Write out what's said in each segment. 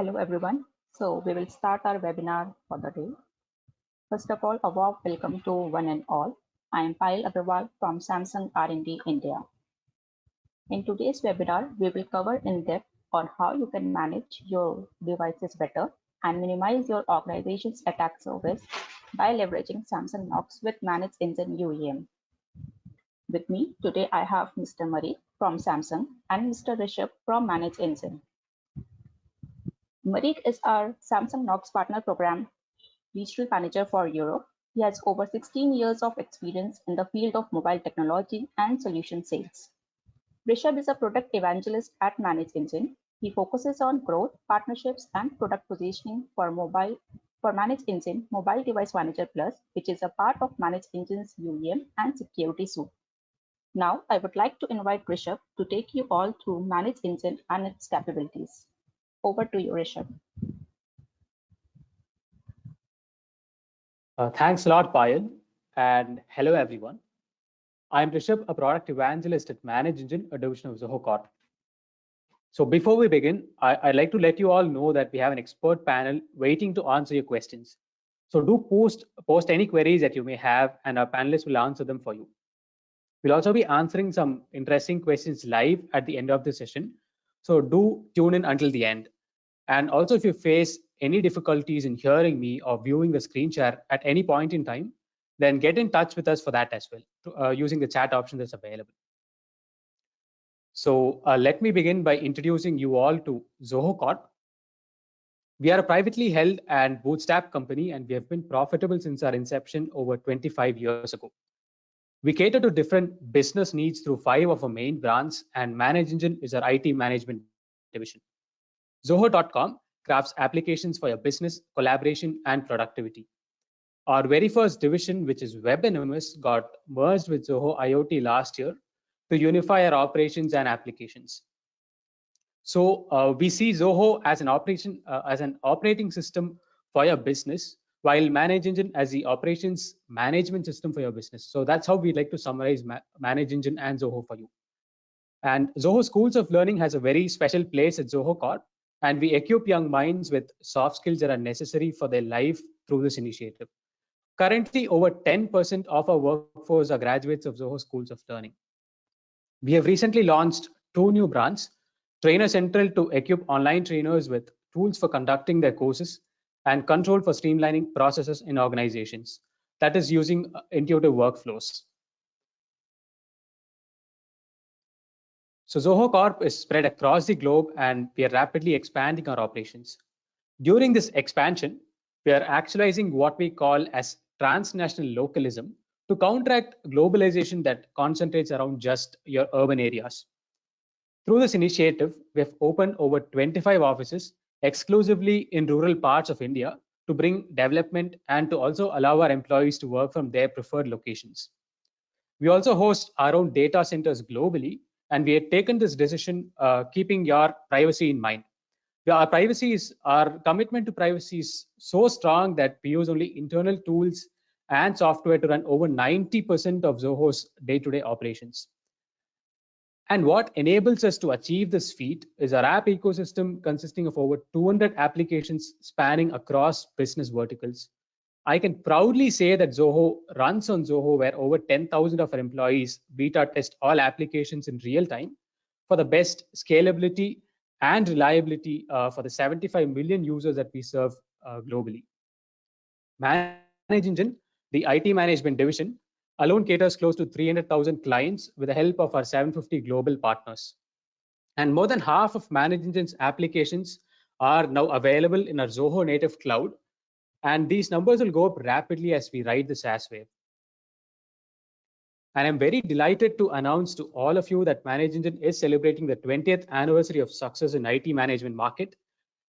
Hello everyone. So we will start our webinar for the day. First of all, a warm welcome to one and all. I am Payal Agarwal from Samsung R&D India. In today's webinar, we will cover in depth on how you can manage your devices better and minimize your organization's attack surface by leveraging Samsung Knox with ManageEngine UEM. With me today, I have Mr. Murray from Samsung and Mr. Rishabh from ManageEngine. Marik is our Samsung Knox Partner Program Regional Manager for Europe. He has over 16 years of experience in the field of mobile technology and solution sales. Rishabh is a product evangelist at ManageEngine. He focuses on growth, partnerships, and product positioning for ManageEngine Mobile Device Manager Plus, which is a part of ManageEngine's UEM and security suite. Now, I would like to invite Rishabh to take you all through ManageEngine and its capabilities. Over to you, Rishabh. Thanks a lot, Payal, and hello everyone. I'm Rishabh, a product evangelist at ManageEngine, a division of Zoho Corp. So before we begin, I'd like to let you all know that we have an expert panel waiting to answer your questions. So do post any queries that you may have, and our panelists will answer them for you. We'll also be answering some interesting questions live at the end of the session. So do tune in until the end. And also, if you face any difficulties in hearing me or viewing the screen share at any point in time, then get in touch with us for that as well, using the chat option that's available. So let me begin by introducing you all to Zoho Corp. We are a privately held and bootstrap company, and we have been profitable since our inception over 25 years ago. We cater to different business needs through 5 of our main brands, and ManageEngine is our IT management division. Zoho.com crafts applications for your business, collaboration, and productivity. Our very first division, which is Web and MS, got merged with Zoho IoT last year to unify our operations and applications. So we see Zoho as an operating system for your business, while ManageEngine as the operations management system for your business. So that's how we like to summarize ManageEngine and Zoho for you. And Zoho Schools of Learning has a very special place at Zoho Corp, and we equip young minds with soft skills that are necessary for their life through this initiative. Currently, over 10% of our workforce are graduates of Zoho Schools of Learning. We have recently launched 2 new brands, Trainer Central to equip online trainers with tools for conducting their courses, and Control for streamlining processes in organizations, that is using intuitive workflows. So Zoho Corp is spread across the globe, and we are rapidly expanding our operations. During this expansion, we are actualizing what we call as transnational localism to counteract globalization that concentrates around just your urban areas. Through this initiative, we have opened over 25 offices exclusively in rural parts of India to bring development and to also allow our employees to work from their preferred locations. We also host our own data centers globally, and we had taken this decision keeping your privacy in mind. Our commitment to privacy is so strong that we use only internal tools and software to run over 90% of Zoho's day-to-day operations. And what enables us to achieve this feat is our app ecosystem consisting of over 200 applications spanning across business verticals. I can proudly say that Zoho runs on Zoho, where over 10,000 of our employees beta test all applications in real time for the best scalability and reliability for the 75 million users that we serve globally. ManageEngine, the IT management division, alone caters close to 300,000 clients with the help of our 750 global partners. And more than half of ManageEngine's applications are now available in our Zoho native cloud. And these numbers will go up rapidly as we ride the SaaS wave. And I'm very delighted to announce to all of you that ManageEngine is celebrating the 20th anniversary of success in IT management market.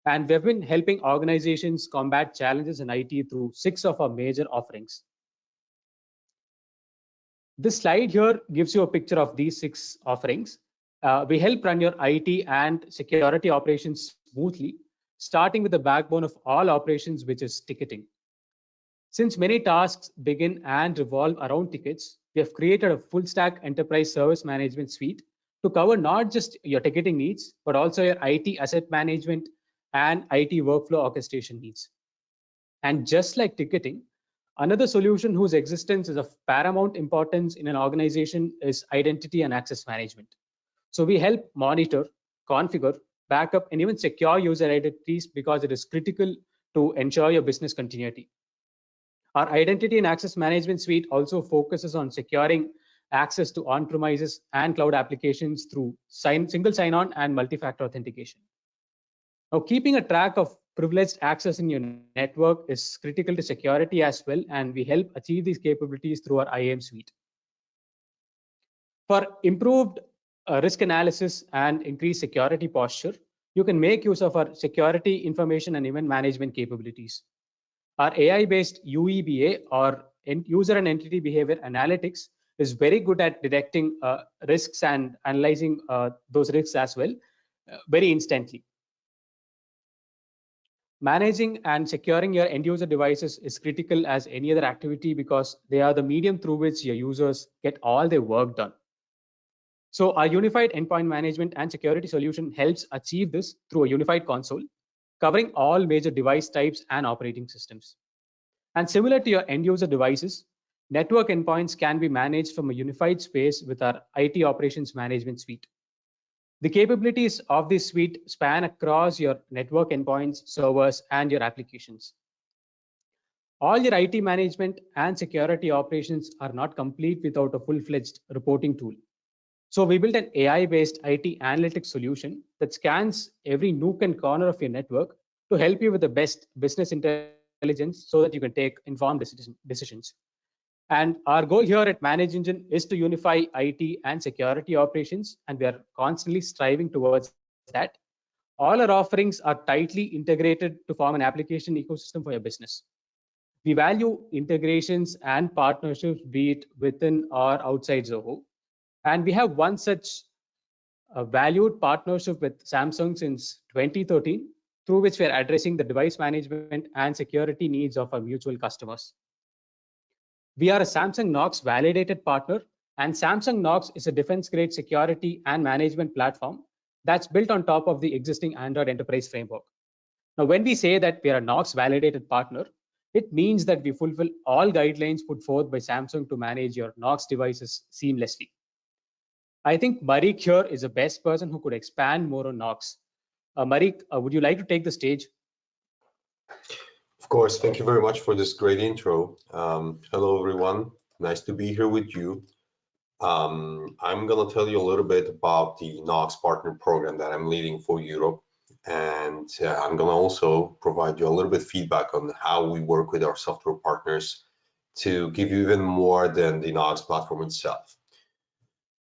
And we've been helping organizations combat challenges in IT through 6 of our major offerings. This slide here gives you a picture of these 6 offerings. We help run your IT and security operations smoothly, starting with the backbone of all operations, which is ticketing. Since many tasks begin and revolve around tickets, we have created a full stack enterprise service management suite to cover not just your ticketing needs, but also your IT asset management and IT workflow orchestration needs. And just like ticketing, another solution whose existence is of paramount importance in an organization is identity and access management. So we help monitor, configure, backup, and even secure user identities because it is critical to ensure your business continuity. Our identity and access management suite also focuses on securing access to on-premises and cloud applications through single sign-on and multi-factor authentication. Now, keeping a track of privileged access in your network is critical to security as well, and we help achieve these capabilities through our IAM suite. For improved risk analysis and increased security posture, you can make use of our security information and event management capabilities. Our AI-based UEBA, or user and entity behavior analytics, is very good at detecting risks and analyzing those risks as well very instantly. Managing and securing your end user devices is critical as any other activity because they are the medium through which your users get all their work done. So our unified endpoint management and security solution helps achieve this through a unified console, covering all major device types and operating systems. And similar to your end user devices, network endpoints can be managed from a unified space with our IT operations management suite. The capabilities of this suite span across your network endpoints, servers, and your applications. All your IT management and security operations are not complete without a full-fledged reporting tool. So we built an AI-based IT analytics solution that scans every nook and corner of your network to help you with the best business intelligence so that you can take informed decisions. And our goal here at ManageEngine is to unify IT and security operations, and we are constantly striving towards that. All our offerings are tightly integrated to form an application ecosystem for your business. We value integrations and partnerships, be it within or outside Zoho. And we have one such valued partnership with Samsung since 2013, through which we are addressing the device management and security needs of our mutual customers. We are a Samsung Knox validated partner, and Samsung Knox is a defense-grade security and management platform that's built on top of the existing Android enterprise framework. Now, when we say that we are a Knox validated partner, it means that we fulfill all guidelines put forth by Samsung to manage your Knox devices seamlessly. I think Marik here is the best person who could expand more on Knox. Marik, would you like to take the stage? Of course, thank you very much for this great intro. Hello, everyone. Nice to be here with you. I'm going to tell you a little bit about the Knox partner program that I'm leading for Europe. And I'm going to also provide you a little bit feedback on how we work with our software partners to give you even more than the Knox platform itself.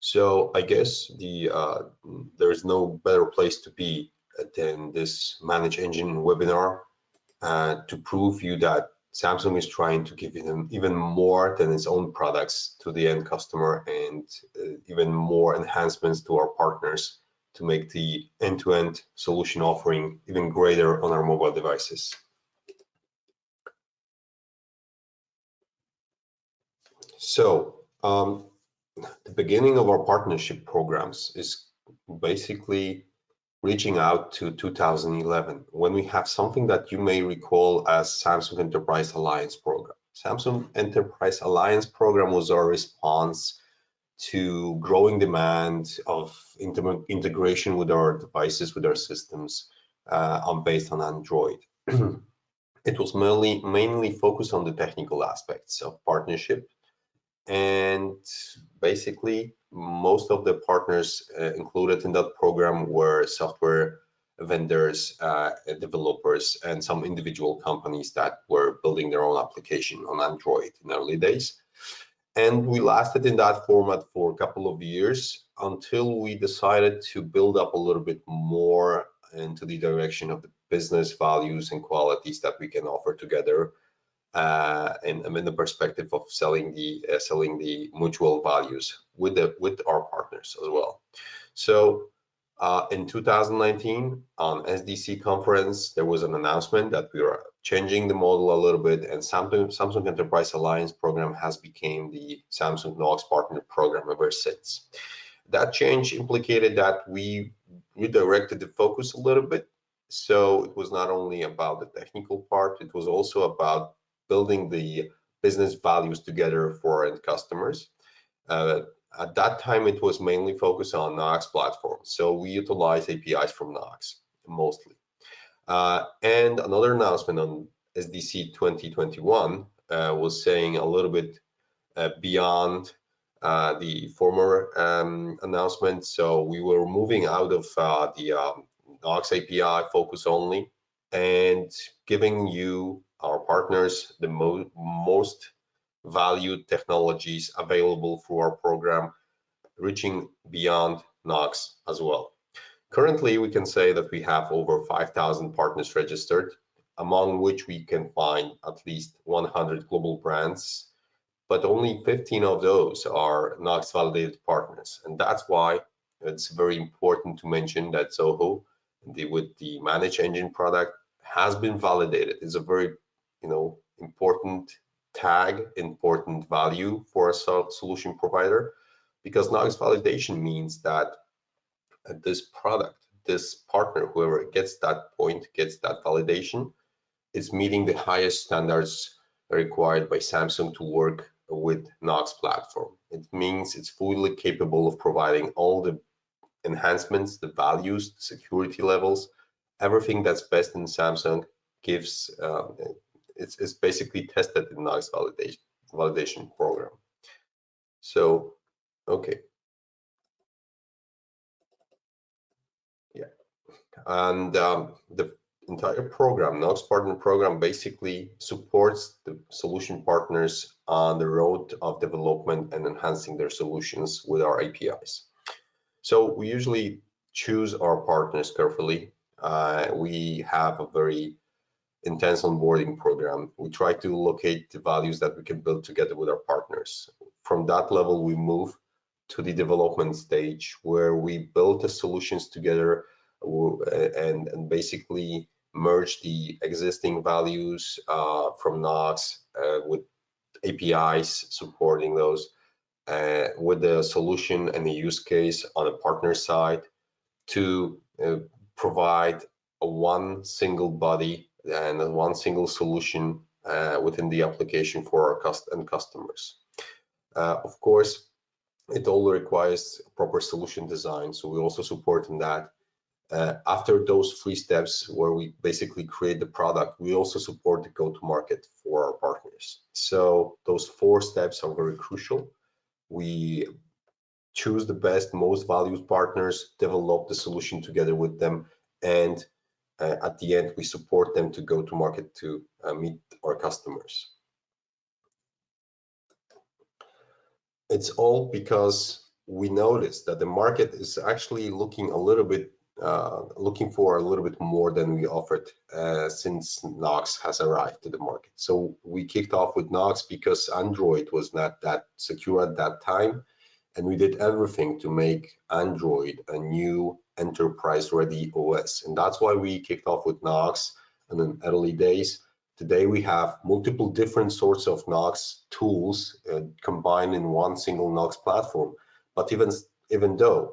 So I guess there is no better place to be than this ManageEngine webinar to prove you that Samsung is trying to give them even more than its own products to the end customer, and even more enhancements to our partners to make the end-to-end solution offering even greater on our mobile devices. So the beginning of our partnership programs is basically reaching out to 2011, when we have something that you may recall as Samsung Enterprise Alliance Program. Samsung Enterprise Alliance Program was our response to growing demand of integration with our devices, with our systems based on Android. It was mainly focused on the technical aspects of partnership, and basically most of the partners included in that program were software vendors, developers, and some individual companies that were building their own application on Android in early days. And we lasted in that format for a couple of years until we decided to build up a little bit more into the direction of the business values and qualities that we can offer together, and in the perspective of selling the mutual values with our partners as well. So in 2019 on SDC conference, there was an announcement that we are changing the model a little bit, and Samsung Enterprise Alliance Program has become the Samsung Knox Partner Program ever since. That change implicated that we redirected the focus a little bit So it was not only about the technical part, it was also about building the business values together for end customers. At that time, it was mainly focused on Knox platform. So we utilize APIs from Knox mostly. And another announcement on SDC 2021 was saying a little bit beyond the former announcement. So we were moving out of the Knox API focus only and giving you, our partners, the most valued technologies available for our program, reaching beyond Knox as well. Currently, we can say that we have over 5,000 partners registered, among which we can find at least 100 global brands, but only 15 of those are Knox validated partners. And that's why it's very important to mention that Zoho, with the ManageEngine product, has been validated. It's a very, important tag, important value for a solution provider, because Knox validation means that this product, this partner, whoever gets that point, gets that validation, is meeting the highest standards required by Samsung to work with Knox platform. It means it's fully capable of providing all the enhancements, the values, the security levels, everything that's best in Samsung gives, it's basically tested in Knox validation program. So, okay. Yeah, and the entire program, Knox Partner Program, basically supports the solution partners on the road of development and enhancing their solutions with our APIs. So we usually choose our partners carefully. We have a very intense onboarding program. We try to locate the values that we can build together with our partners. From that level, we move to the development stage where we build the solutions together and basically merge the existing values from Knox with APIs supporting those with the solution and the use case on a partner side to provide a one single body and a one single solution within the application for our customers. Of course, it all requires proper solution design, so we also support in that. After those 3 steps where we basically create the product, we also support the go-to-market for our partners. So those 4 steps are very crucial. We choose the best, most valued partners, develop the solution together with them, and at the end, we support them to go to market to meet our customers. It's all because we noticed that the market is actually looking a little bit looking for a little bit more than we offered since Knox has arrived to the market. So we kicked off with Knox because Android was not that secure at that time, and we did everything to make Android a new enterprise-ready OS, and that's why we kicked off with Knox in the early days. Today we have multiple different sorts of Knox tools combined in one single Knox platform. But even though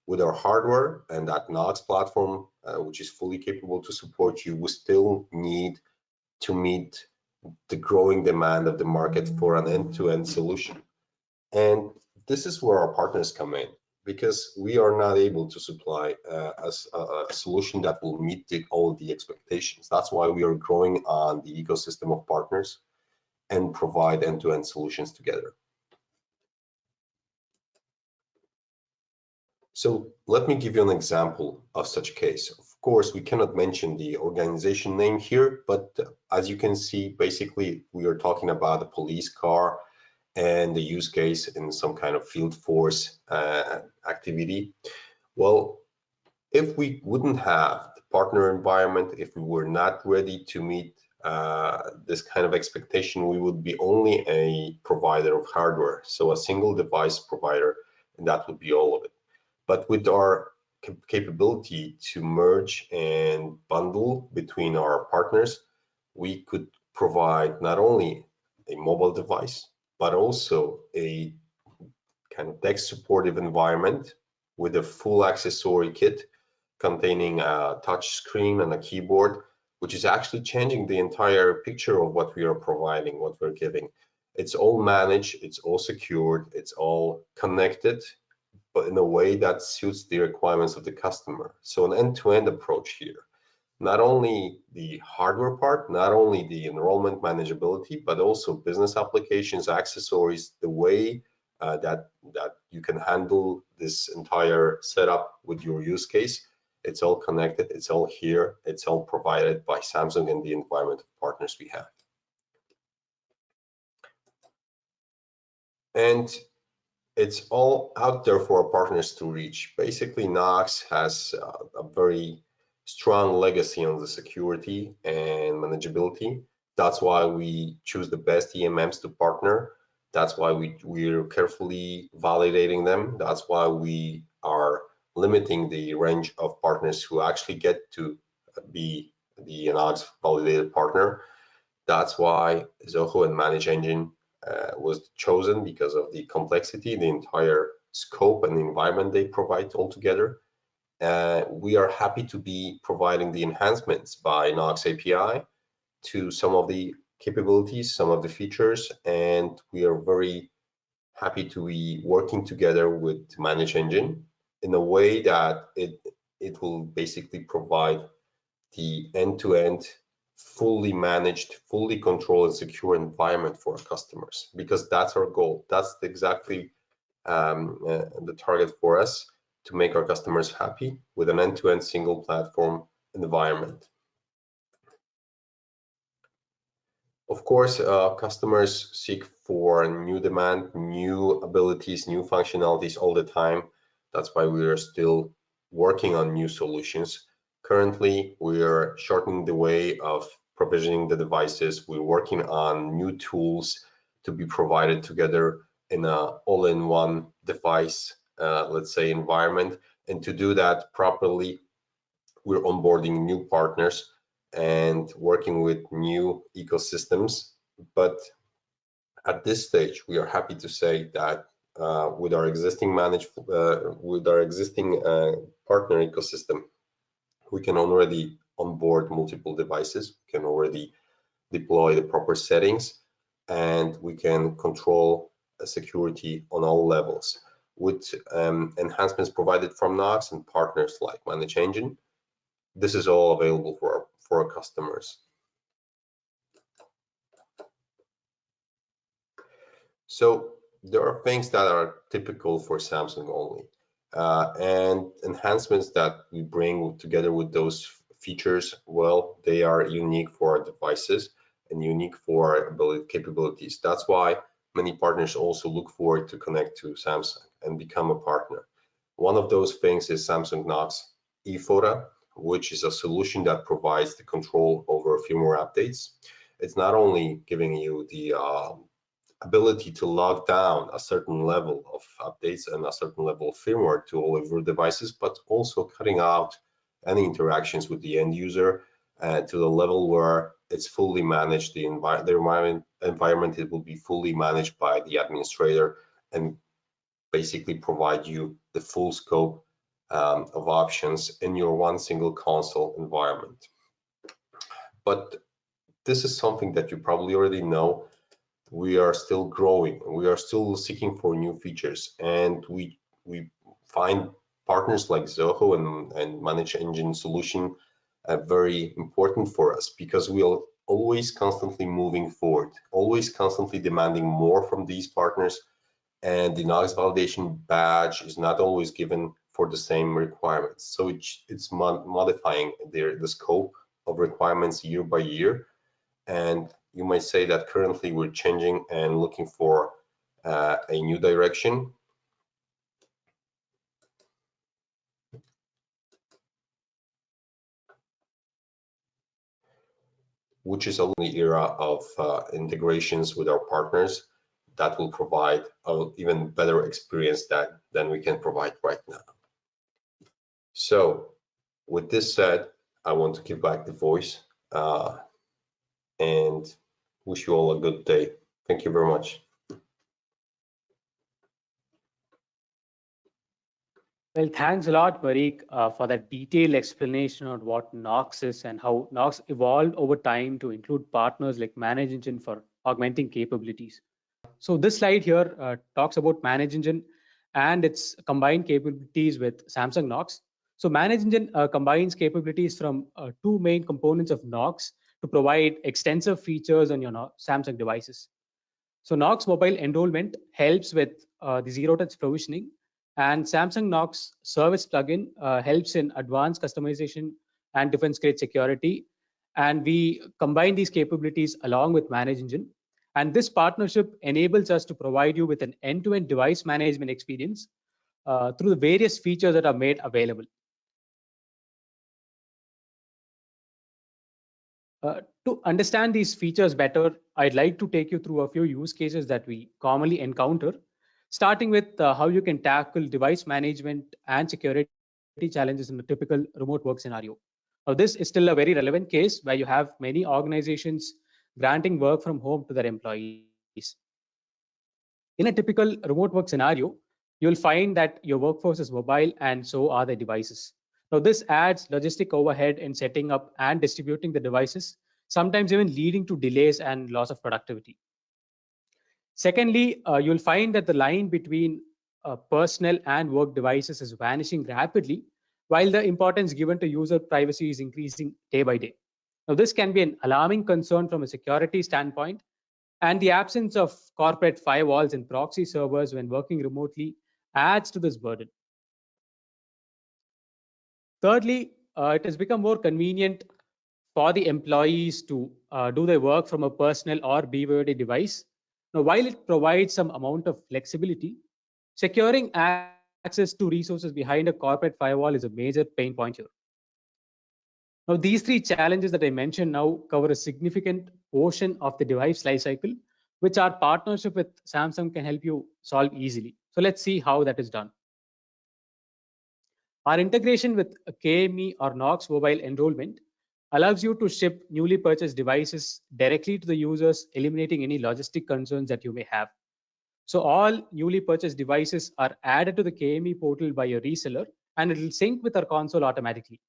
with our hardware and that Knox platform, which is fully capable to support you, we still need to meet the growing demand of the market for an end-to-end solution. And this is where our partners come in, because we are not able to supply a solution that will meet all the expectations. That's why we are growing on the ecosystem of partners and provide end-to-end solutions together. So let me give you an example of such a case. Of course, we cannot mention the organization name here, but as you can see, basically we are talking about a police car and the use case in some kind of field force activity. Well, if we wouldn't have the partner environment, if we were not ready to meet this kind of expectation, we would be only a provider of hardware, so a single device provider, and that would be all of it. But with our capability to merge and bundle between our partners, we could provide not only a mobile device, but also a kind of tech supportive environment with a full accessory kit containing a touch screen and a keyboard, which is actually changing the entire picture of what we are providing, what we're giving. It's all managed, it's all secured, it's all connected, but in a way that suits the requirements of the customer. So an end-to-end approach here. Not only the hardware part, not only the enrollment manageability, but also business applications, accessories, the way that you can handle this entire setup with your use case. It's all connected, it's all here, it's all provided by Samsung and the environment of partners we have. And it's all out there for our partners to reach. Basically, Knox has a very strong legacy on the security and manageability. That's why we choose the best EMMs to partner. That's why we're carefully validating them. That's why we are limiting the range of partners who actually get to be the Knox validated partner. That's why Zoho and ManageEngine was chosen, because of the complexity, the entire scope and the environment they provide altogether. We are happy to be providing the enhancements by Knox API to some of the capabilities, some of the features, and we are very happy to be working together with ManageEngine in a way that it will basically provide the end-to-end, fully managed, fully controlled and secure environment for our customers, because that's our goal. That's exactly the target for us, to make our customers happy with an end-to-end single platform environment. Of course, customers seek for new demand, new abilities, new functionalities all the time. That's why we are still working on new solutions. Currently, we are shortening the way of provisioning the devices. We're working on new tools to be provided together in an all-in-one device, let's say, environment. And to do that properly, we're onboarding new partners and working with new ecosystems. But at this stage, we are happy to say that with our existing partner ecosystem, we can already onboard multiple devices, we can already deploy the proper settings, and we can control security on all levels. With enhancements provided from Knox and partners like ManageEngine, this is all available for our customers. So there are things that are typical for Samsung only, and enhancements that we bring together with those features, well, they are unique for our devices and unique for our capabilities. That's why many partners also look forward to connect to Samsung and become a partner. One of those things is Samsung Knox eFOTA, which is a solution that provides the control over firmware updates. It's not only giving you the ability to lock down a certain level of updates and a certain level of firmware to all of your devices, but also cutting out any interactions with the end user to the level where it's fully managed. The environment it will be fully managed by the administrator and basically provide you the full scope of options in your one single console environment. But this is something that you probably already know. We are still growing, we are still seeking for new features, and we find partners like Zoho and ManageEngine solution very important for us, because we are always constantly moving forward, always constantly demanding more from these partners, and the Knox validation badge is not always given for the same requirements. So it's modifying the scope of requirements year by year. And you might say that currently we're changing and looking for a new direction. Which is a new era of integrations with our partners that will provide an even better experience than we can provide right now. So with this said, I want to give back the voice and wish you all a good day. Thank you very much. Well, thanks a lot, Marik, for that detailed explanation on what Knox is and how Knox evolved over time to include partners like ManageEngine for augmenting capabilities. So this slide here talks about ManageEngine and its combined capabilities with Samsung Knox. So ManageEngine combines capabilities from two main components of Knox to provide extensive features on your Samsung devices. So Knox Mobile Enrollment helps with the zero-touch provisioning, and Samsung Knox Service plugin helps in advanced customization and defense-grade security. And we combine these capabilities along with ManageEngine. And this partnership enables us to provide you with an end-to-end device management experience through the various features that are made available. To understand these features better, I'd like to take you through a few use cases that we commonly encounter, starting with how you can tackle device management and security challenges in a typical remote work scenario. Now, this is still a very relevant case where you have many organizations granting work from home to their employees. In a typical remote work scenario, you'll find that your workforce is mobile and so are the devices. Now, this adds logistic overhead in setting up and distributing the devices, sometimes even leading to delays and loss of productivity. Secondly, you'll find that the line between personal and work devices is vanishing rapidly, while the importance given to user privacy is increasing day by day. Now, this can be an alarming concern from a security standpoint, and the absence of corporate firewalls and proxy servers when working remotely adds to this burden. Thirdly, it has become more convenient for the employees to do their work from a personal or BYOD device. Now, while it provides some amount of flexibility, securing access to resources behind a corporate firewall is a major pain point here. Now, these three challenges that I mentioned now cover a significant portion of the device lifecycle, which our partnership with Samsung can help you solve easily. So let's see how that is done. Our integration with KME or Knox Mobile Enrollment allows you to ship newly purchased devices directly to the users, eliminating any logistic concerns that you may have. So all newly purchased devices are added to the KME portal by your reseller, and it will sync with our console automatically.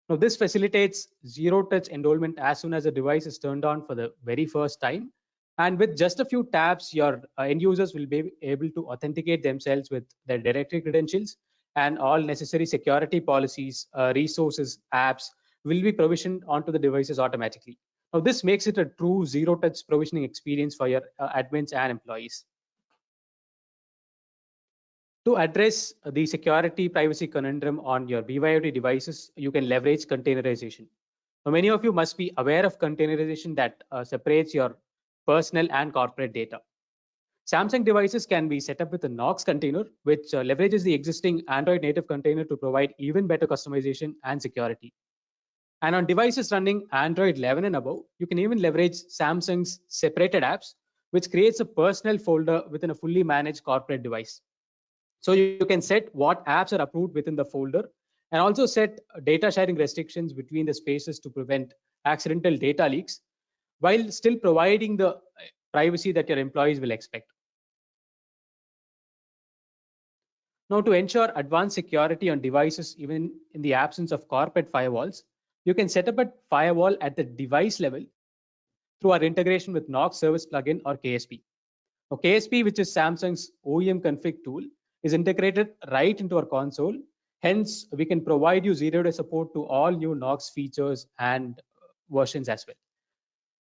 Now, this facilitates zero-touch enrollment as soon as the device is turned on for the very first time. And with just a few taps, your end users will be able to authenticate themselves with their directory credentials, and all necessary security policies, resources, apps will be provisioned onto the devices automatically. Now, this makes it a true zero-touch provisioning experience for your admins and employees. To address the security privacy conundrum on your BYOD devices, you can leverage containerization. Now, many of you must be aware of containerization that separates your personal and corporate data. Samsung devices can be set up with a Knox container, which leverages the existing Android native container to provide even better customization and security. And on devices running Android 11 and above, you can even leverage Samsung's separated apps, which creates a personal folder within a fully managed corporate device. So you can set what apps are approved within the folder, and also set data sharing restrictions between the spaces to prevent accidental data leaks, while still providing the privacy that your employees will expect. Now, to ensure advanced security on devices, even in the absence of corporate firewalls, you can set up a firewall at the device level through our integration with Knox Service Plugin or KSP. Now, KSP, which is Samsung's OEM config tool, is integrated right into our console. Hence, we can provide you zero-day support to all new Knox features and versions as well.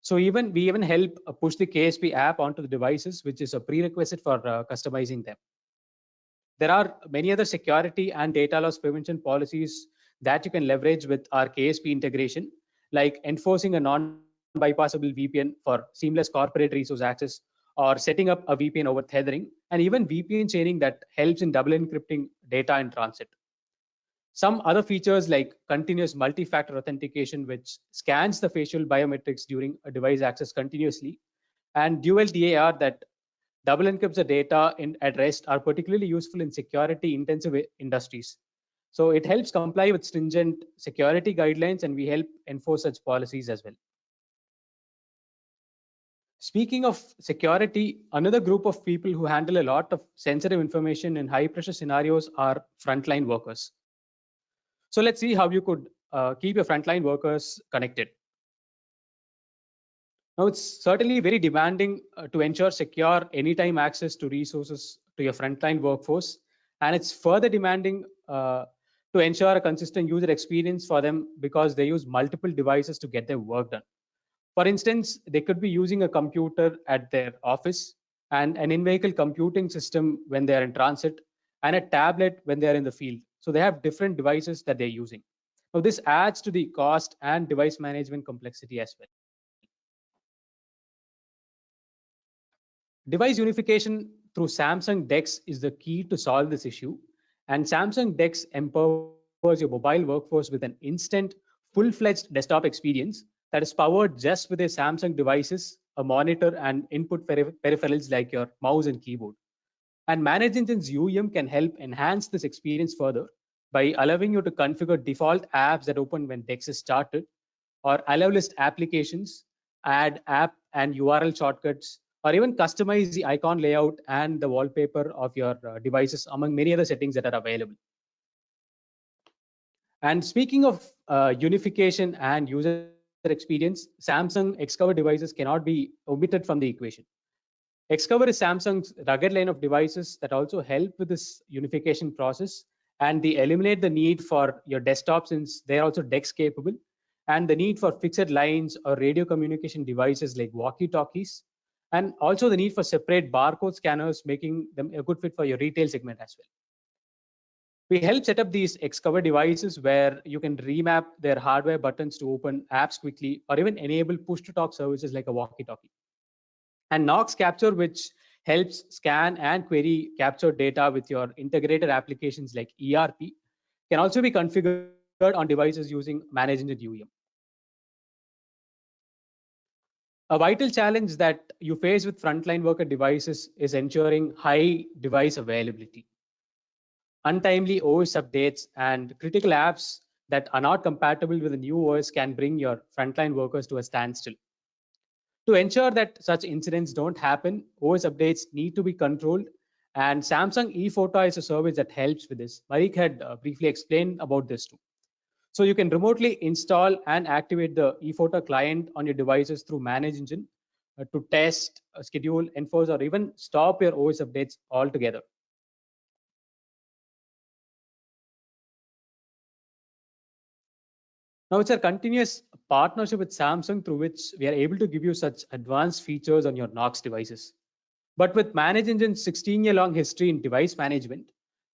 So we even help push the KSP app onto the devices, which is a prerequisite for customizing them. There are many other security and data loss prevention policies that you can leverage with our KSP integration, like enforcing a non-bypassable VPN for seamless corporate resource access, or setting up a VPN over tethering, and even VPN chaining that helps in double encrypting data in transit. Some other features like continuous multi-factor authentication, which scans the facial biometrics during a device access continuously, and dual DAR that double encrypts the data at rest, are particularly useful in security intensive industries. So it helps comply with stringent security guidelines, and we help enforce such policies as well. Speaking of security, another group of people who handle a lot of sensitive information in high pressure scenarios are frontline workers. So let's see how you could keep your frontline workers connected. Now, it's certainly very demanding to ensure secure anytime access to resources to your frontline workforce. And it's further demanding to ensure a consistent user experience for them because they use multiple devices to get their work done. For instance, they could be using a computer at their office and an in-vehicle computing system when they are in transit and a tablet when they are in the field. So they have different devices that they're using. Now, this adds to the cost and device management complexity as well. Device unification through Samsung DeX is the key to solve this issue. And Samsung DeX empowers your mobile workforce with an instant, full-fledged desktop experience that is powered just with a Samsung devices, a monitor, and input peripherals like your mouse and keyboard. And ManageEngine's UEM can help enhance this experience further by allowing you to configure default apps that open when DeX is started, or allow list applications, add app and URL shortcuts, or even customize the icon layout and the wallpaper of your devices, among many other settings that are available. And speaking of unification and user experience, Samsung Xcover devices cannot be omitted from the equation. Xcover is Samsung's rugged line of devices that also help with this unification process, and they eliminate the need for your desktop since they're also DeX capable, and the need for fixed lines or radio communication devices like walkie-talkies, and also the need for separate barcode scanners, making them a good fit for your retail segment as well. We help set up these Xcover devices where you can remap their hardware buttons to open apps quickly or even enable push-to-talk services like a walkie-talkie. And Knox Capture, which helps scan and query capture data with your integrated applications like ERP, can also be configured on devices using ManageEngine UEM. A vital challenge that you face with frontline worker devices is ensuring high device availability. Untimely OS updates and critical apps that are not compatible with the new OS can bring your frontline workers to a standstill. To ensure that such incidents don't happen, OS updates need to be controlled, and Samsung ePhoto is a service that helps with this. Marik had briefly explained about this too. So you can remotely install and activate the ePhoto client on your devices through ManageEngine to test, schedule, enforce, or even stop your OS updates altogether. Now, it's a continuous partnership with Samsung through which we are able to give you such advanced features on your Knox devices. But with ManageEngine's 16-year-long history in device management,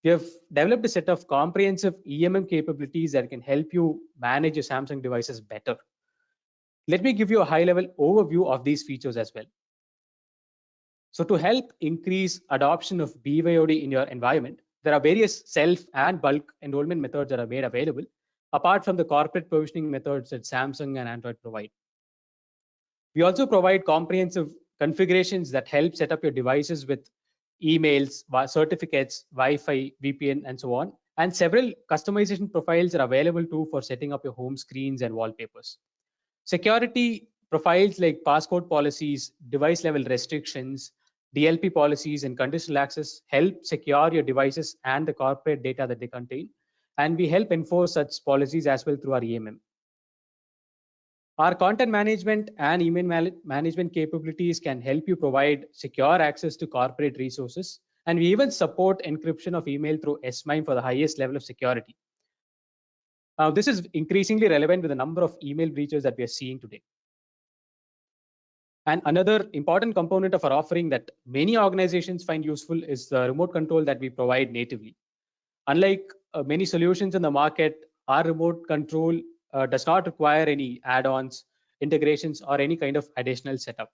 we have developed a set of comprehensive EMM capabilities that can help you manage your Samsung devices better. Let me give you a high-level overview of these features as well. So to help increase adoption of BYOD in your environment, there are various self and bulk enrollment methods that are made available, apart from the corporate provisioning methods that Samsung and Android provide. We also provide comprehensive configurations that help set up your devices with emails, certificates, Wi-Fi, VPN, and so on. And several customization profiles are available too for setting up your home screens and wallpapers. Security profiles like passcode policies, device level restrictions, DLP policies, and conditional access help secure your devices and the corporate data that they contain. And we help enforce such policies as well through our EMM. Our content management and email management capabilities can help you provide secure access to corporate resources. And we even support encryption of email through S-MIME for the highest level of security. This is increasingly relevant with the number of email breaches that we are seeing today. And another important component of our offering that many organizations find useful is the remote control that we provide natively. Unlike many solutions in the market, our remote control does not require any add-ons, integrations, or any kind of additional setup.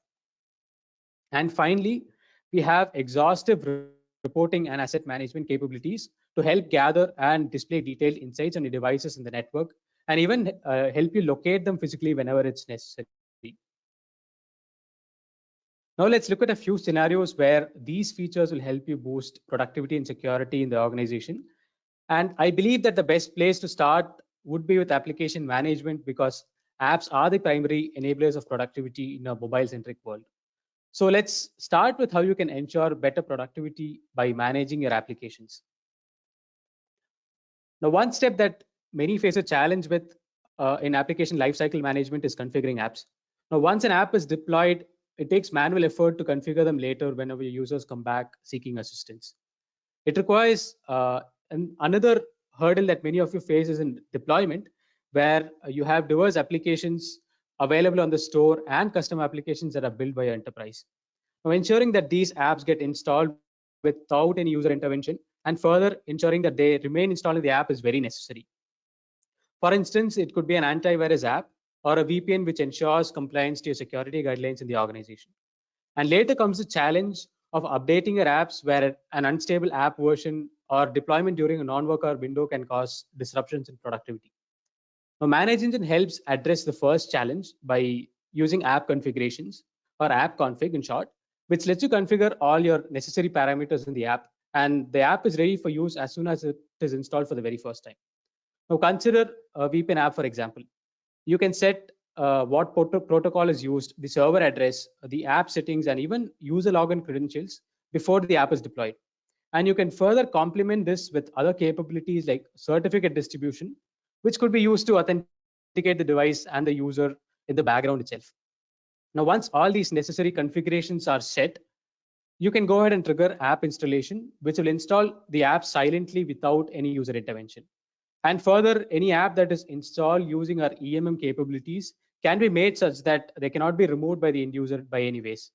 And finally, we have exhaustive reporting and asset management capabilities to help gather and display detailed insights on your devices in the network, and even help you locate them physically whenever it's necessary. Now let's look at a few scenarios where these features will help you boost productivity and security in the organization. And I believe that the best place to start would be with application management because apps are the primary enablers of productivity in a mobile-centric world. So let's start with how you can ensure better productivity by managing your applications. Now, one step that many face a challenge with in application lifecycle management is configuring apps. Now, once an app is deployed, it takes manual effort to configure them later whenever users come back seeking assistance. It requires another hurdle that many of you face is in deployment, where you have diverse applications available on the store and custom applications that are built by your enterprise. Now, ensuring that these apps get installed without any user intervention, and further ensuring that they remain installed in the app is very necessary. For instance, it could be an antivirus app or a VPN which ensures compliance to your security guidelines in the organization. And later comes the challenge of updating your apps where an unstable app version or deployment during a non-work hour window can cause disruptions in productivity. Now, ManageEngine helps address the first challenge by using app configurations, or app config in short, which lets you configure all your necessary parameters in the app, and the app is ready for use as soon as it is installed for the very first time. Now, consider a VPN app, for example. You can set what protocol is used, the server address, the app settings, and even user login credentials before the app is deployed. And you can further complement this with other capabilities like certificate distribution, which could be used to authenticate the device and the user in the background itself. Now, once all these necessary configurations are set, you can go ahead and trigger app installation, which will install the app silently without any user intervention. And further, any app that is installed using our EMM capabilities can be made such that they cannot be removed by the end user by any ways.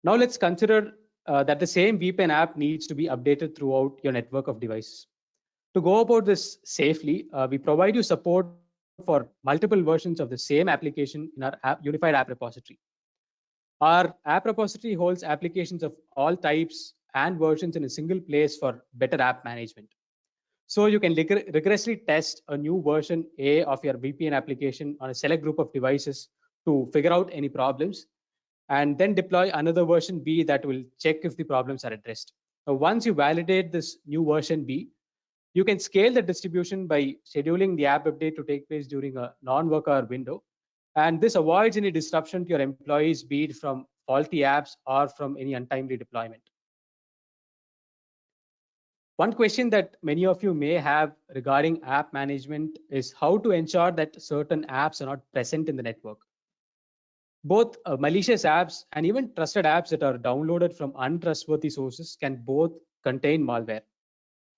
Now let's consider that the same VPN app needs to be updated throughout your network of devices. To go about this safely, we provide you support for multiple versions of the same application in our unified app repository. Our app repository holds applications of all types and versions in a single place for better app management. So you can rigorously test a new version A of your VPN application on a select group of devices to figure out any problems, and then deploy another version B that will check if the problems are addressed. Now, once you validate this new version B, you can scale the distribution by scheduling the app update to take place during a non-work hour window. And this avoids any disruption to your employees, be it from faulty apps or from any untimely deployment. One question that many of you may have regarding app management is how to ensure that certain apps are not present in the network. Both malicious apps and even trusted apps that are downloaded from untrustworthy sources can both contain malware.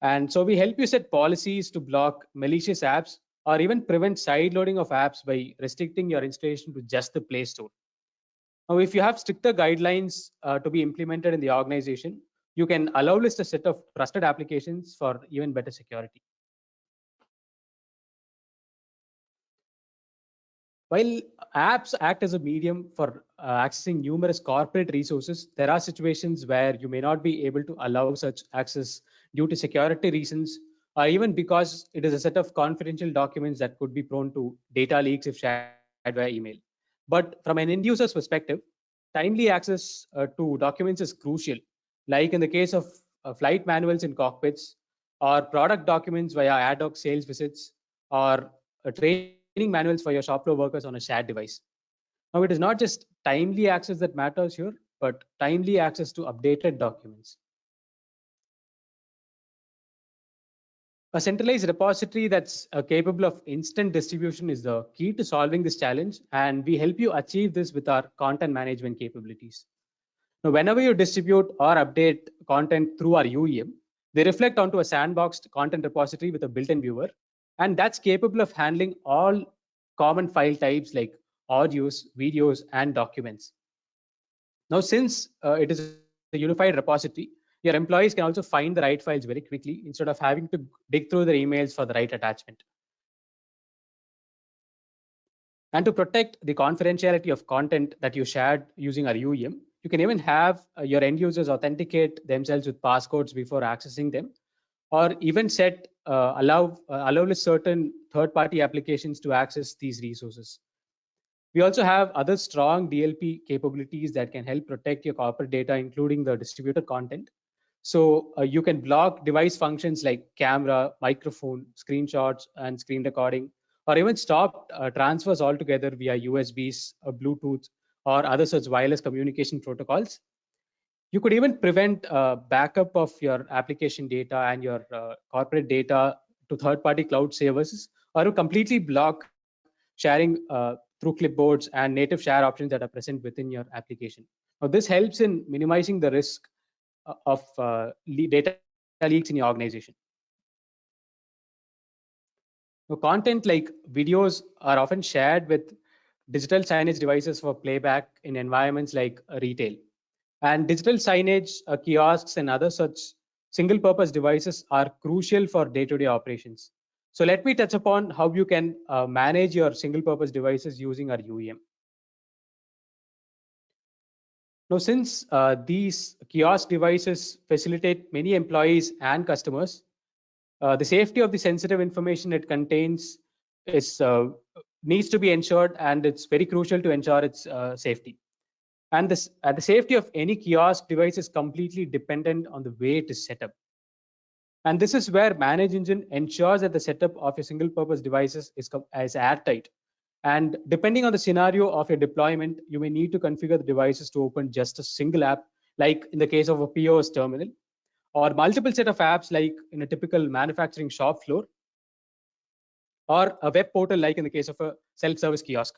And so we help you set policies to block malicious apps or even prevent side loading of apps by restricting your installation to just the Play Store. Now, if you have stricter guidelines to be implemented in the organization, you can allow list a set of trusted applications for even better security. While apps act as a medium for accessing numerous corporate resources, there are situations where you may not be able to allow such access due to security reasons, or even because it is a set of confidential documents that could be prone to data leaks if shared via email. But from an end user's perspective, timely access to documents is crucial, like in the case of flight manuals in cockpits, or product documents via ad hoc sales visits, or training manuals for your shop floor workers on a shared device. Now, it is not just timely access that matters here, but timely access to updated documents. A centralized repository that's capable of instant distribution is the key to solving this challenge, and we help you achieve this with our content management capabilities. Now, whenever you distribute or update content through our UEM, they reflect onto a sandboxed content repository with a built-in viewer, and that's capable of handling all common file types like audios, videos, and documents. Now, since it is a unified repository, your employees can also find the right files very quickly instead of having to dig through their emails for the right attachment. And to protect the confidentiality of content that you shared using our UEM, you can even have your end users authenticate themselves with passcodes before accessing them, or even set allow certain third-party applications to access these resources. We also have other strong DLP capabilities that can help protect your corporate data, including the distributed content. So you can block device functions like camera, microphone, screenshots, and screen recording, or even stop transfers altogether via USBs, Bluetooth, or other such wireless communication protocols. You could even prevent backup of your application data and your corporate data to third-party cloud services, or completely block sharing through clipboards and native share options that are present within your application. Now, this helps in minimizing the risk of data leaks in your organization. Now, content like videos are often shared with digital signage devices for playback in environments like retail. And digital signage, kiosks, and other such single-purpose devices are crucial for day-to-day operations. So let me touch upon how you can manage your single-purpose devices using our UEM. Now, since these kiosk devices facilitate many employees and customers, the safety of the sensitive information it contains is needs to be ensured, and it's very crucial to ensure its safety. And the safety of any kiosk device is completely dependent on the way it is set up. And this is where ManageEngine ensures that the setup of your single-purpose devices is airtight. And depending on the scenario of your deployment, you may need to configure the devices to open just a single app, like in the case of a POS terminal, or multiple set of apps, like in a typical manufacturing shop floor, or a web portal, like in the case of a self-service kiosk.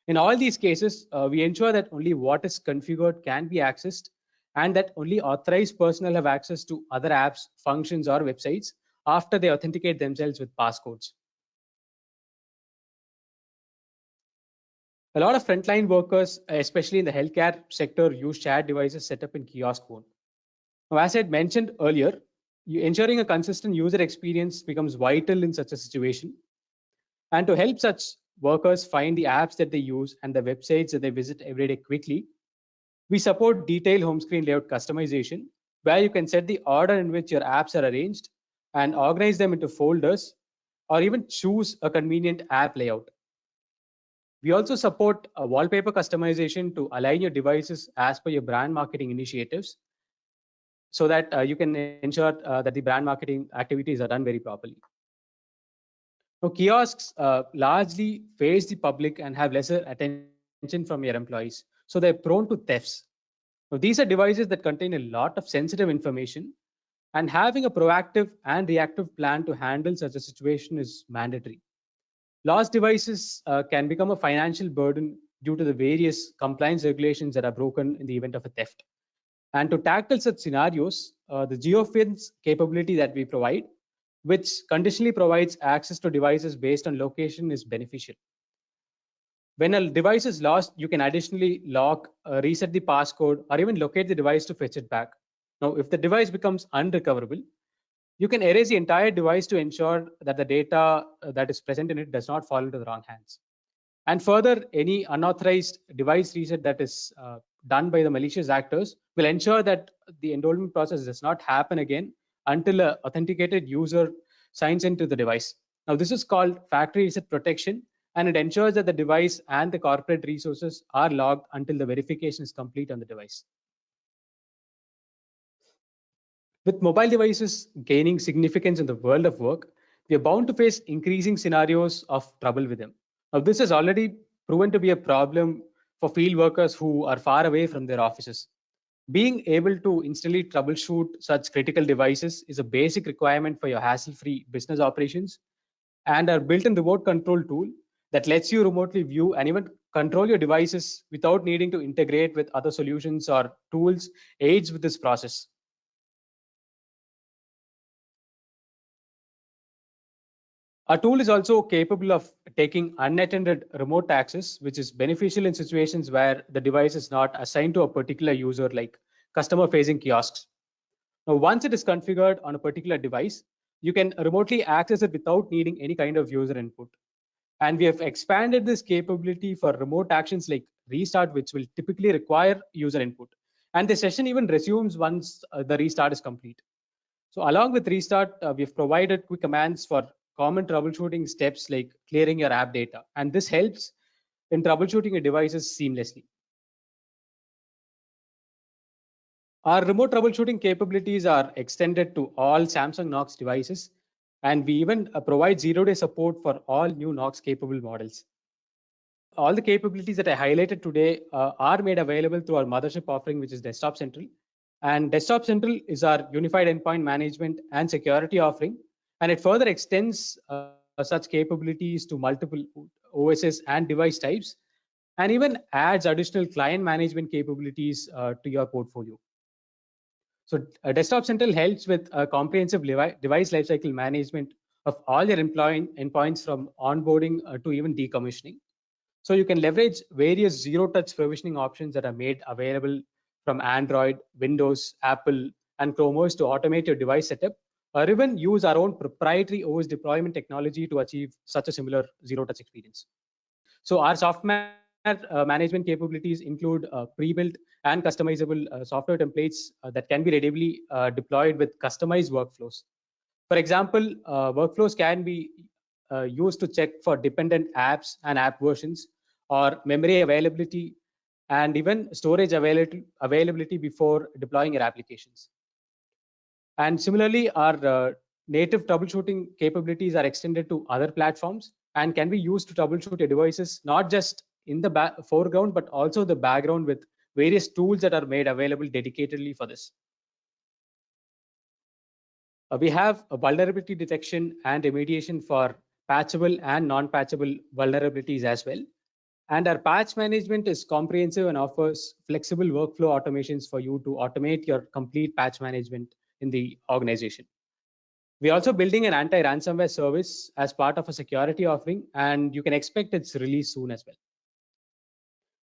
In all these cases, we ensure that only what is configured can be accessed, and that only authorized personnel have access to other apps, functions, or websites after they authenticate themselves with passcodes. A lot of frontline workers, especially in the healthcare sector, use shared devices set up in kiosk mode. Now, as I had mentioned earlier, ensuring a consistent user experience becomes vital in such a situation. And to help such workers find the apps that they use and the websites that they visit every day quickly, we support detailed home screen layout customization, where you can set the order in which your apps are arranged and organize them into folders, or even choose a convenient app layout. We also support a wallpaper customization to align your devices as per your brand marketing initiatives, so that you can ensure that the brand marketing activities are done very properly. Now, kiosks largely face the public and have lesser attention from your employees, so they're prone to thefts. Now, these are devices that contain a lot of sensitive information, and having a proactive and reactive plan to handle such a situation is mandatory. Lost devices can become a financial burden due to the various compliance regulations that are broken in the event of a theft. And to tackle such scenarios, the GeoFins capability that we provide, which conditionally provides access to devices based on location, is beneficial. When a device is lost, you can additionally lock, reset the passcode, or even locate the device to fetch it back. Now, if the device becomes unrecoverable, you can erase the entire device to ensure that the data that is present in it does not fall into the wrong hands. And further, any unauthorized device reset that is done by the malicious actors will ensure that the enrollment process does not happen again until an authenticated user signs into the device. Now, this is called factory reset protection, and it ensures that the device and the corporate resources are logged until the verification is complete on the device. With mobile devices gaining significance in the world of work, we are bound to face increasing scenarios of trouble with them. Now, this has already proven to be a problem for field workers who are far away from their offices. Being able to instantly troubleshoot such critical devices is a basic requirement for your hassle-free business operations, and our built-in remote control tool that lets you remotely view and even control your devices without needing to integrate with other solutions or tools aids with this process. Our tool is also capable of taking unattended remote access, which is beneficial in situations where the device is not assigned to a particular user, like customer-facing kiosks. Now, once it is configured on a particular device, you can remotely access it without needing any kind of user input. And we have expanded this capability for remote actions like restart, which will typically require user input. And the session even resumes once the restart is complete. So along with restart, we've provided quick commands for common troubleshooting steps like clearing your app data. And this helps in troubleshooting your devices seamlessly. Our remote troubleshooting capabilities are extended to all Samsung Knox devices, And we even provide zero-day support for all new Knox capable models. All the capabilities that I highlighted today are made available through our mothership offering, which is Desktop Central. And Desktop Central is our unified endpoint management and security offering. And it further extends such capabilities to multiple OSs and device types, and even adds additional client management capabilities to your portfolio. So Desktop Central helps with comprehensive device lifecycle management of all your endpoints from onboarding to even decommissioning. So you can leverage various zero-touch provisioning options that are made available from Android, Windows, Apple, and Chrome OS to automate your device setup, or even use our own proprietary OS deployment technology to achieve such a similar zero-touch experience. So our software management capabilities include pre-built and customizable software templates that can be readily deployed with customized workflows. For example, workflows can be used to check for dependent apps and app versions, or memory availability, and even storage availability before deploying your applications. And similarly, our native troubleshooting capabilities are extended to other platforms and can be used to troubleshoot your devices, not just in the foreground, but also the background with various tools that are made available dedicatedly for this. We have a vulnerability detection and remediation for patchable and non-patchable vulnerabilities as well. And our patch management is comprehensive and offers flexible workflow automations for you to automate your complete patch management in the organization. We're also building an anti-ransomware service as part of a security offering, and you can expect its release soon as well.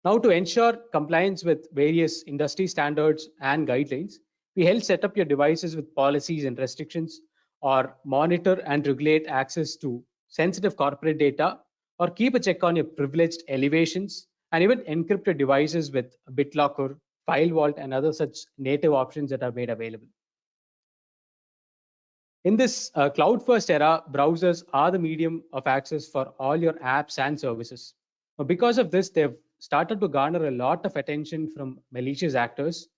Now, to ensure compliance with various industry standards and guidelines, we help set up your devices with policies and restrictions, or monitor and regulate access to sensitive corporate data, or keep a check on your privileged elevations, and even encrypt your devices with BitLocker, File Vault, and other such native options that are made available. In this cloud-first era, browsers are the medium of access for all your apps and services. Because of this, they've started to garner a lot of attention from malicious actors,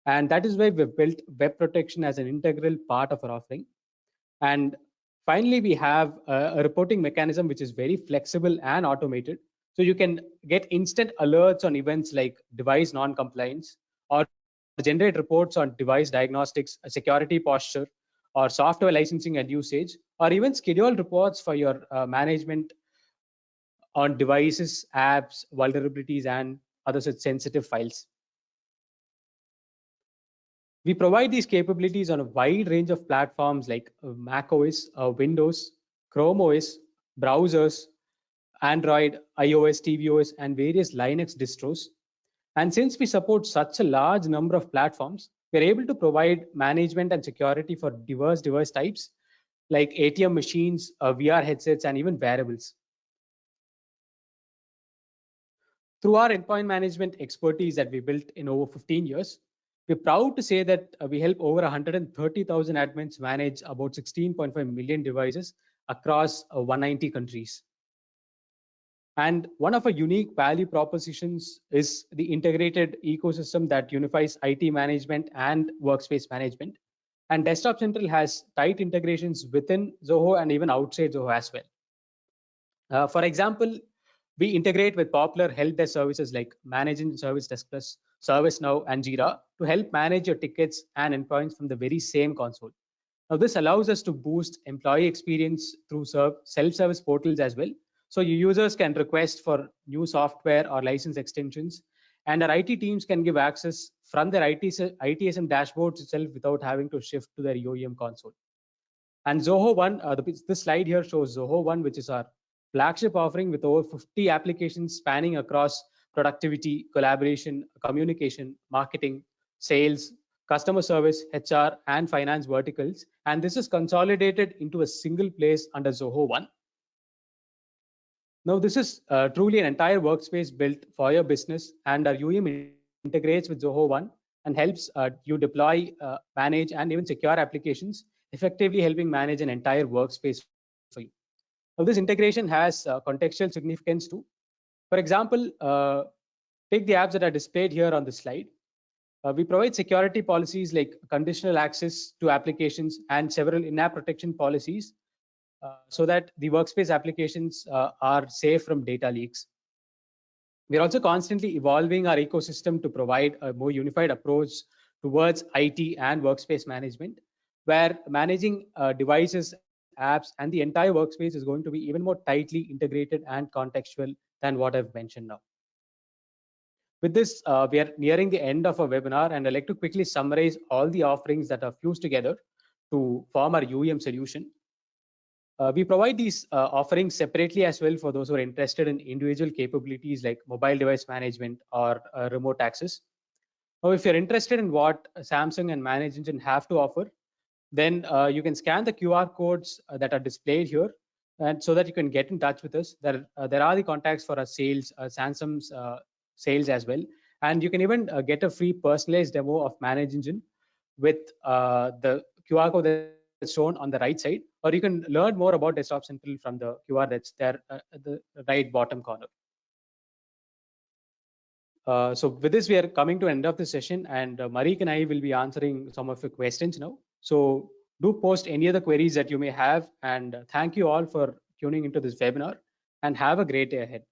and that is why we've built web protection as an integral part of our offering. And finally, we have a reporting mechanism which is very flexible and automated. So you can get instant alerts on events like device non-compliance, or generate reports on device diagnostics, security posture, or software licensing and usage, or even schedule reports for your management on devices, apps, vulnerabilities, and other such sensitive files. We provide these capabilities on a wide range of platforms like Mac OS, Windows, Chrome OS, browsers, Android, iOS, tvOS, and various Linux distros. And since we support such a large number of platforms, we're able to provide management and security for diverse device types like ATM machines, VR headsets, and even wearables. Through our endpoint management expertise that we built in over 15 years, we're proud to say that we help over 130,000 admins manage about 16.5 million devices across 190 countries. And one of our unique value propositions is the integrated ecosystem that unifies IT management and workspace management. And Desktop Central has tight integrations within Zoho and even outside Zoho as well. For example, we integrate with popular help desk services like Managing Service Desk Plus, ServiceNow, and Jira to help manage your tickets and endpoints from the very same console. Now, this allows us to boost employee experience through self-service portals as well. So your users can request for new software or license extensions, and our IT teams can give access from their ITSM dashboards itself without having to shift to their UEM console. And Zoho One, this slide here shows Zoho One, which is our flagship offering with over 50 applications spanning across productivity, collaboration, communication, marketing, sales, customer service, HR, and finance verticals. And this is consolidated into a single place under Zoho One. Now, this is truly an entire workspace built for your business, and our UEM integrates with Zoho One and helps you deploy, manage, and even secure applications, effectively helping manage an entire workspace for you. Now, this integration has contextual significance too. For example, take the apps that are displayed here on the slide. We provide security policies like conditional access to applications and several in-app protection policies so that the workspace applications are safe from data leaks. We're also constantly evolving our ecosystem to provide a more unified approach towards IT and workspace management, where managing devices, apps, and the entire workspace is going to be even more tightly integrated and contextual than what I've mentioned now. With this, we are nearing the end of our webinar, and I'd like to quickly summarize all the offerings that are fused together to form our UEM solution. We provide these offerings separately as well for those who are interested in individual capabilities like mobile device management or remote access. Now, if you're interested in what Samsung and ManageEngine have to offer, then you can scan the QR codes that are displayed here, and so that you can get in touch with us. There are the contacts for our sales, Samsung's sales as well, and you can even get a free personalized demo of ManageEngine with the QR code that's shown on the right side, or you can learn more about Desktop Central from the QR that's there at the right bottom corner. So with this, we are coming to end of the session, and Marik and I will be answering some of your questions now. So do post any other queries that you may have, and thank you all for tuning into this webinar, and have a great day ahead.